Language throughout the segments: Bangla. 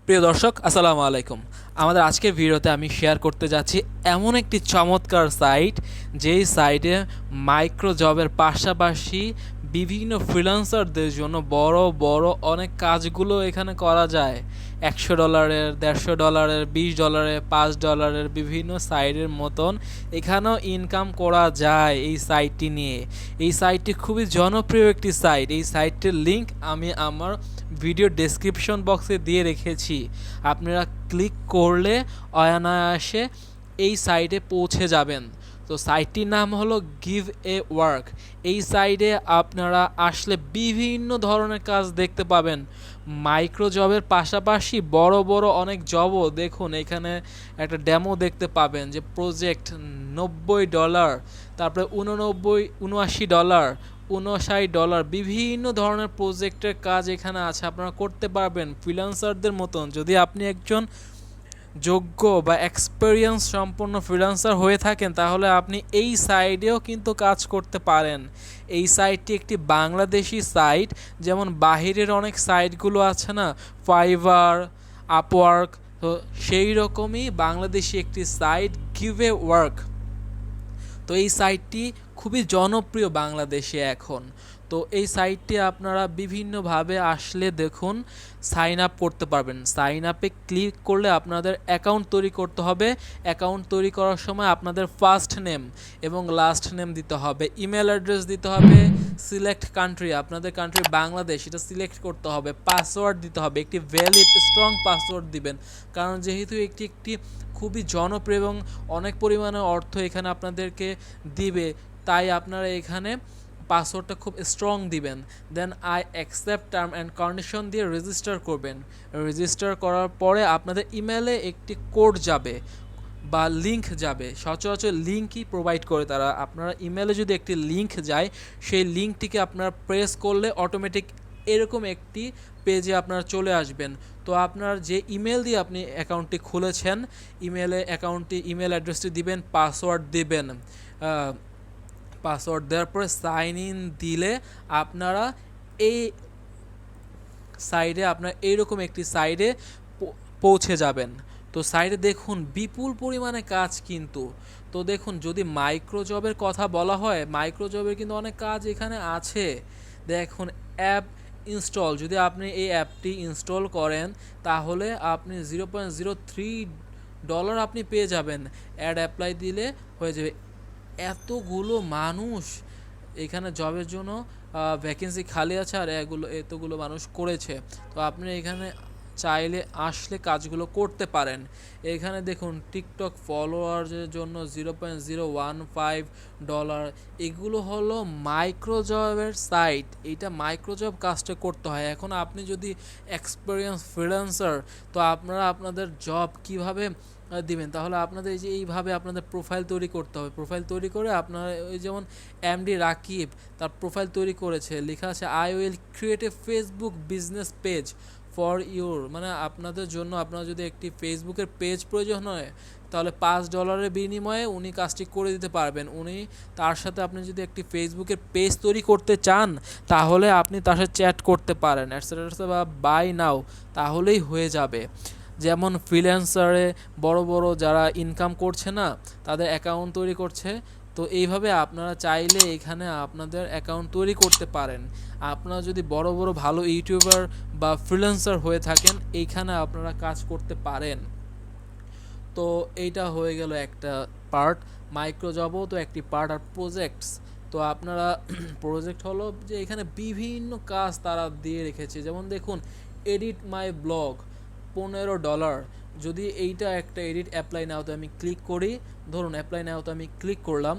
প্রিয় দর্শক আসসালামু আলাইকুম। আমাদের আজকের ভিডিওতে আমি শেয়ার করতে যাচ্ছি এমন একটি চমৎকার সাইট, যেই সাইটে মাইক্রো জবের পাশাপাশি বিভিন্ন ফ্রিল্যান্সারদের জন্য বড় বড় অনেক কাজগুলো এখানে করা যায়। $100, $150, $20, $5 বিভিন্ন সাইটের মতন এখানেও ইনকাম করা যায় এই সাইটটি নিয়ে। এই সাইটটি খুবই জনপ্রিয় একটি সাইট। এই সাইটটির লিঙ্ক আমি আমার ভিডিও ডেসক্রিপশন বক্সে দিয়ে রেখেছি। আপনারা ক্লিক করলে অনায়াসে এই সাইটে পৌঁছে যাবেন। তো সাইটটির নাম হলো গিভ এ ওয়ার্ক। এই সাইটে আপনারা আসলে বিভিন্ন ধরনের কাজ দেখতে পাবেন। মাইক্রো জবের পাশাপাশি বড় বড় অনেক জবও দেখুন, এখানে একটা ডেমো দেখতে পাবেন যে প্রজেক্ট $90, তারপরে $79, $59, বিভিন্ন ধরনের প্রজেক্টের কাজ এখানে আছে, আপনারা করতে পারবেন ফ্রিল্যান্সারদের মতন। যদি আপনি একজন যোগ্য বা এক্সপেরিয়েন্স সম্পন্ন ফ্রিল্যান্সার হয়ে থাকেন, তাহলে আপনি এই সাইটেও কিন্তু কাজ করতে পারেন। এই সাইটটি একটি বাংলাদেশি সাইট, যেমন বাহিরের অনেক সাইটগুলো আছে না, ফাইবার, আপওয়ার্ক, তো সেই রকমই বাংলাদেশি একটি সাইট গিভ এ ওয়ার্ক। তো এই সাইটটি খুবই জনপ্রিয় বাংলাদেশে এখন। তো এই সাইটটি আপনারা বিভিন্নভাবে আসলে দেখুন সাইন আপ করতে পারবেন। সাইন আপে ক্লিক করলে আপনাদের অ্যাকাউন্ট তৈরি করতে হবে। অ্যাকাউন্ট তৈরি করার সময় আপনাদের ফার্স্ট নেম এবং লাস্ট নেম দিতে হবে, ইমেল অ্যাড্রেস দিতে হবে, সিলেক্ট কান্ট্রি, আপনাদের কান্ট্রি বাংলাদেশ, এটা সিলেক্ট করতে হবে, পাসওয়ার্ড দিতে হবে, একটি ভ্যালিড স্ট্রং পাসওয়ার্ড দিবেন, কারণ যেহেতু একটি খুবই জনপ্রিয় এবং অনেক পরিমাণে অর্থ এখানে আপনাদেরকে দিবে, তাই আপনারা এখানে পাসওয়ার্ডটা খুব স্ট্রং দিবেন। Then I accept term and condition দিয়ে রেজিস্টার করবেন। রেজিস্টার করার পরে আপনাদের ইমেলে একটি কোড যাবে বা লিঙ্ক যাবে। সচরাচর লিঙ্কই প্রোভাইড করে তারা। আপনারা ইমেলে যদি একটি লিঙ্ক যায়, সেই লিঙ্কটিকে আপনারা প্রেস করলে অটোমেটিক এরকম একটি পেজে আপনারা চলে আসবেন। তো আপনার যে ইমেল দিয়ে আপনি অ্যাকাউন্টটি খুলেছেন, ইমেল অ্যাড্রেসটি দিবেন, পাসওয়ার্ড দিবেন। পাসওয়ার্ড দেওয়ার পরে সাইন ইন দিলে আপনারা এই সাইডে এইরকম একটি সাইডে পৌঁছে যাবেন। তো সাইডে দেখুন বিপুল পরিমাণে কাজ কিন্তু। তো দেখুন, যদি মাইক্রো জবের কথা বলা হয়, মাইক্রো জবের কিন্তু অনেক কাজ এখানে আছে। দেখুন অ্যাপ ইনস্টল, যদি আপনি এই অ্যাপটি ইনস্টল করেন তাহলে আপনি $0.03 আপনি পেয়ে যাবেন। অ্যাড অ্যাপ্লাই দিলে হয়ে যাবে। এতগুলো মানুষ এখানে জবের জন্য ভ্যাকেন্সি খালি আছে, আর এতগুলো মানুষ করেছে। তো আপনি এখানে চাইলে আসলে কাজগুলো করতে পারেন। এখানে দেখুন টিকটক ফলোয়ারদের জন্য $0.015, এগুলো হলো মাইক্রো জবের সাইট। এইটা মাইক্রো জব কাজটা করতে হয়। এখন আপনি যদি এক্সপেরিয়েন্স ফ্রিল্যান্সার, তো আপনারা আপনাদের জব কিভাবে দিবেন, তাহলে আপনাদের এইভাবে আপনাদের প্রোফাইল তৈরি করতে হবে। প্রোফাইল তৈরি করে আপনারা ওই যেমন এমডি রাকিব তার প্রোফাইল তৈরি করেছে, লেখা আছে I will create a Facebook business page for your, মানে আপনাদের জন্য। আপনার যদি একটি ফেসবুকের পেজ প্রয়োজন হয়, তাহলে $5 বিনিময়ে উনি কাজটি করে দিতে পারবেন। তার সাথে আপনি যদি একটি ফেসবুকের পেজ তৈরি করতে চান, তাহলে আপনি তার সাথে চ্যাট করতে পারেন এটসেট্রা, বা বাই নাও, তাহলেই হয়ে যাবে। যেমন ফ্রিল্যান্সারে বড় বড় যারা ইনকাম করছে না, তাদের অ্যাকাউন্ট তৈরি করছে। তো এইভাবে আপনারা চাইলে এখানে আপনাদের অ্যাকাউন্ট তৈরি করতে পারেন। আপনারা যদি বড় বড় ভালো ইউটিউবার বা ফ্রিল্যান্সার হয়ে থাকেন, এইখানে আপনারা কাজ করতে পারেন। তো এইটা হয়ে গেল একটা পার্ট। মাইক্রো জবও তো একটি পার্ট। আর প্রজেক্টস, তো আপনারা প্রজেক্ট হলো যে এখানে বিভিন্ন কাজ তারা দিয়ে রেখেছে। যেমন দেখুন এডিট মাই ব্লগ, $15। যদি এইটা একটা এডিট অ্যাপ্লাই নাও তো আমি ক্লিক করি, ধরুন অ্যাপ্লাই নাও তো আমি ক্লিক করলাম।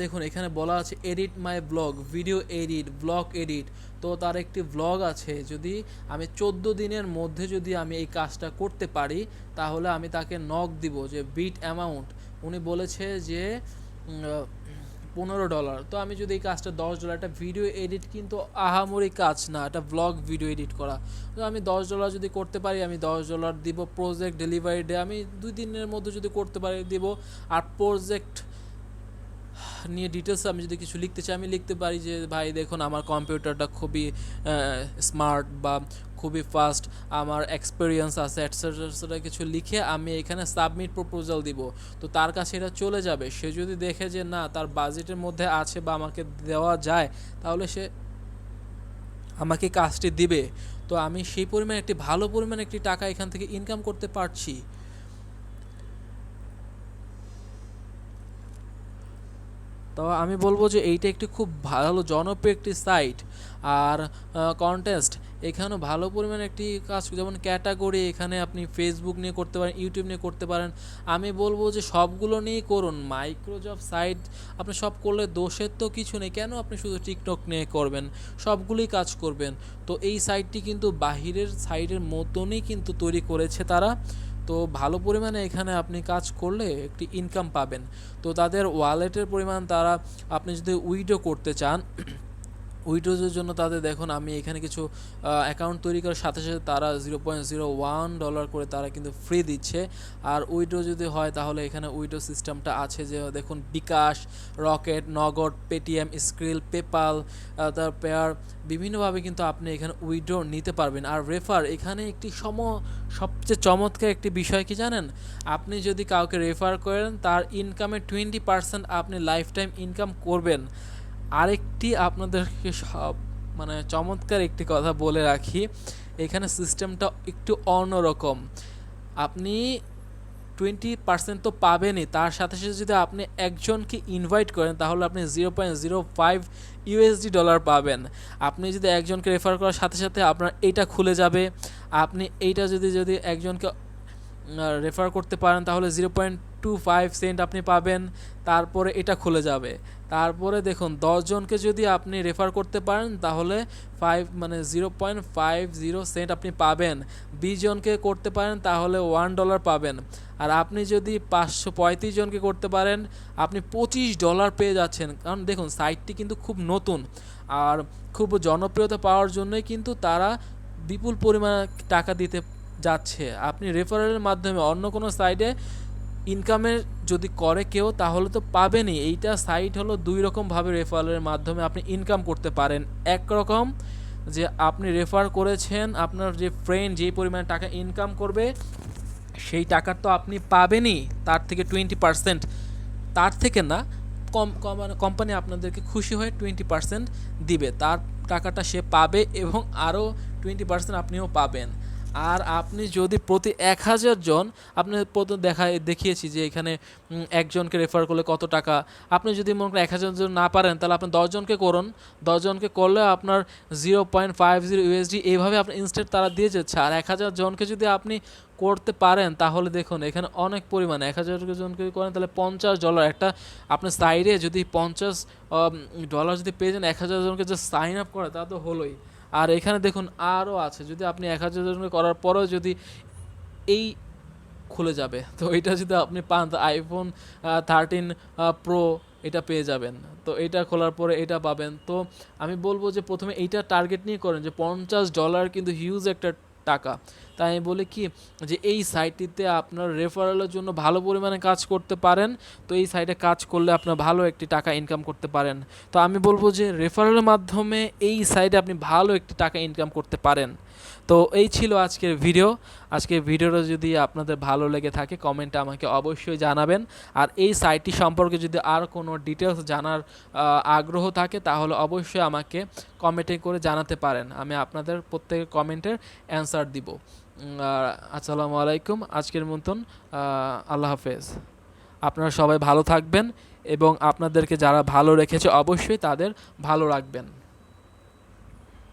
দেখুন এখানে বলা আছে edit my blog, video edit, blog edit. তো তার একটি ব্লগ আছে, যদি আমি 14 দিনের মধ্যে যদি আমি এই কাজটা করতে পারি, তাহলে আমি তাকে নক দিব যে বিট অ্যামাউন্ট। উনি বলেছে যে $15। তো আমি যদি এই কাজটা $10, একটা ভিডিও এডিট কিন্তু আহামরি কাজ না, একটা ব্লগ ভিডিও এডিট করা। তো আমি $10 যদি করতে পারি, আমি $10 দিব। প্রজেক্ট ডেলিভারি ডে আমি 2 দিনের মধ্যে যদি করতে পারি দিব। আর প্রজেক্ট নিয়ে ডিটেলস আমি যদি কিছু লিখতে চাই, আমি লিখতে পারি যে ভাই দেখুন আমার কম্পিউটারটা খুবই স্মার্ট বা খুবই ফাস্ট, আমার এক্সপিরিয়েন্স আছে এটসেট্রা কিছু লিখে আমি এখানে সাবমিট প্রপোজাল দিব। তো তার কাছে এটা চলে যাবে। সে যদি দেখে যে না তার বাজেটের মধ্যে আছে বা আমাকে দেওয়া যায়, তাহলে সে আমাকে কাজটি দিবে। তো আমি সেই পরিমাণে একটি ভালো পরিমাণে একটি টাকা এখান থেকে ইনকাম করতে পারছি। তো আমি বলবো যে এইটা একটি খুব ভালো জনপ্রিয় একটি সাইট। আর কন্টেস্ট এখানেও ভালো পরিমাণে একটি কাজ, যেমন ক্যাটাগরি এখানে আপনি ফেসবুক নিয়ে করতে পারেন, ইউটিউব নিয়ে করতে পারেন। আমি বলবো যে সবগুলো নিয়েই করুন। মাইক্রোজব সাইট আপনি সব করলে দোষের তো কিছু নেই, কেন আপনি শুধু টিকটক নিয়ে করবেন? সবগুলোই কাজ করবেন। তো এই সাইটটি কিন্তু বাহিরের সাইটের মতনই কিন্তু তৈরি করেছে তারা। তো ভালো পরিমাণে এখানে আপনি কাজ করলে একটি ইনকাম পাবেন। তো তাদের ওয়ালেটের পরিমাণ তারা, আপনি যদি উইথড্র করতে চান, উইথড্রোর জন্য তাদের দেখুন আমি এখানে কিছু অ্যাকাউন্ট তৈরি করার সাথে সাথে তারা $0.01 করে তারা কিন্তু ফ্রি দিচ্ছে। আর উইথড্রো যদি হয় তাহলে এখানে উইথড্রো সিস্টেমটা আছে, যে দেখুন বিকাশ, রকেট, নগদ, পেটিএম, স্ক্রিল, পেপাল, তার পেয়ার, বিভিন্নভাবে কিন্তু আপনি এখানে উইথড্রো নিতে পারবেন। আর রেফার এখানে একটি সবচেয়ে চমৎকার একটি বিষয় কি জানেন? আপনি যদি কাউকে রেফার করেন তার ইনকামের 20% আপনি লাইফ টাইম ইনকাম করবেন। আরেকটি আপনাদেরকে মানে চমৎকার একটি কথা বলে রাখি, এখানে সিস্টেমটা একটু অন্যরকম। আপনি 20% তো পাবেনই, তার সাথে সাথে যদি আপনি একজনকে ইনভাইট করেন তাহলে আপনি $0.05 পাবেন। আপনি যদি একজনকে রেফার করার সাথে সাথে আপনার এইটা খুলে যাবে। আপনি এইটা যদি একজনকে রেফার করতে পারেন তাহলে 0.25 সেন্ট আপনি পাবেন। তারপরে এটা খুলে যাবে। তারপরে দেখুন 10 জনকে যদি আপনি রেফার করতে পারেন তাহলে 0.50 সেন্ট আপনি পাবেন। 20 জনকে করতে পারেন তাহলে $1 পাবেন। আর আপনি যদি 535 জনকে করতে পারেন আপনি $25 পেয়ে যাচ্ছেন। কারণ দেখুন সাইটটি কিন্তু খুব নতুন আর খুব জনপ্রিয়তা পাওয়ার জন্যই কিন্তু তারা বিপুল পরিমাণে টাকা দিতে যাচ্ছে। আপনি রেফারেলের মাধ্যমে অন্য কোনো সাইটে ইনকামের যদি করে কেউ তাহলে তো পাবেনই। এইটা সাইট হলো দুই রকমভাবে রেফারেলের মাধ্যমে আপনি ইনকাম করতে পারেন। একরকম যে আপনি রেফার করেছেন, আপনার যে ফ্রেন্ড যেই পরিমাণে টাকা ইনকাম করবে সেই টাকা তো আপনি পাবেনই, তার থেকে 20%, তার থেকে না, কোম্পানি আপনাদেরকে খুশি হয়ে 20% দিবে, তার টাকাটা সে পাবে এবং আরও 20% আপনিও পাবেন। আর আপনি যদি প্রতি 1000 জন, আপনি প্রথম দেখিয়েছি যে এখানে একজনকে রেফার করলে কত টাকা। আপনি যদি মনে করেন 1000 জন না পারেন তাহলে আপনি 10 জনকে করুন। 10 জনকে করলে আপনার $0.50 এইভাবে আপনি ইনস্ট্যান্ট তারা দিয়ে যাচ্ছে। আর 1000 জনকে যদি আপনি করতে পারেন তাহলে দেখুন এখানে অনেক পরিমাণে 1000 জনকে করেন তাহলে $50 একটা আপনার সাইডে যদি $50 যদি পেয়ে যান 1000 জনকে যে সাইন আপ করে তা তো হলোই। আর এখানে দেখুন আরও আছে, যদি আপনি 1000 জনকে করার পরেও যদি এই খুলে যাবে, তো এটা যদি আপনি পান তো iPhone 13 Pro এটা পেয়ে যাবেন। তো এটা খোলার পরে এটা পাবেন। তো আমি বলবো যে প্রথমে এইটা টার্গেট নিয়ে করেন, যে $50 কিন্তু হিউজ একটা টাকা। তাই আমি বলি কি যে এই সাইটটিতে আপনার রেফারেলের জন্য ভালো পরিমাণে কাজ করতে পারেন। তো এই সাইটে কাজ করলে আপনার ভালো একটি টাকা ইনকাম করতে পারেন। তো আমি বলবো যে রেফারেলের মাধ্যমে এই সাইটে আপনি ভালো একটি টাকা ইনকাম করতে পারেন। তো এই ছিল আজকের ভিডিও। আজকের ভিডিওটা যদি আপনাদের ভালো লেগে থাকে কমেন্টে আমাকে অবশ্যই জানাবেন। আর এই সাইটটি সম্পর্কে যদি আর কোনো ডিটেলস জানার আগ্রহ থাকে তাহলে অবশ্যই আমাকে কমেন্টে করে জানাতে পারেন। আমি আপনাদের প্রত্যেকের কমেন্টের অ্যান্সার দিব। আসসালামু আলাইকুম। আজকের মতন আল্লাহ হাফেজ। আপনারা সবাই ভালো থাকবেন এবং আপনাদেরকে যারা ভালো রেখেছে অবশ্যই তাদের ভালো রাখবেন।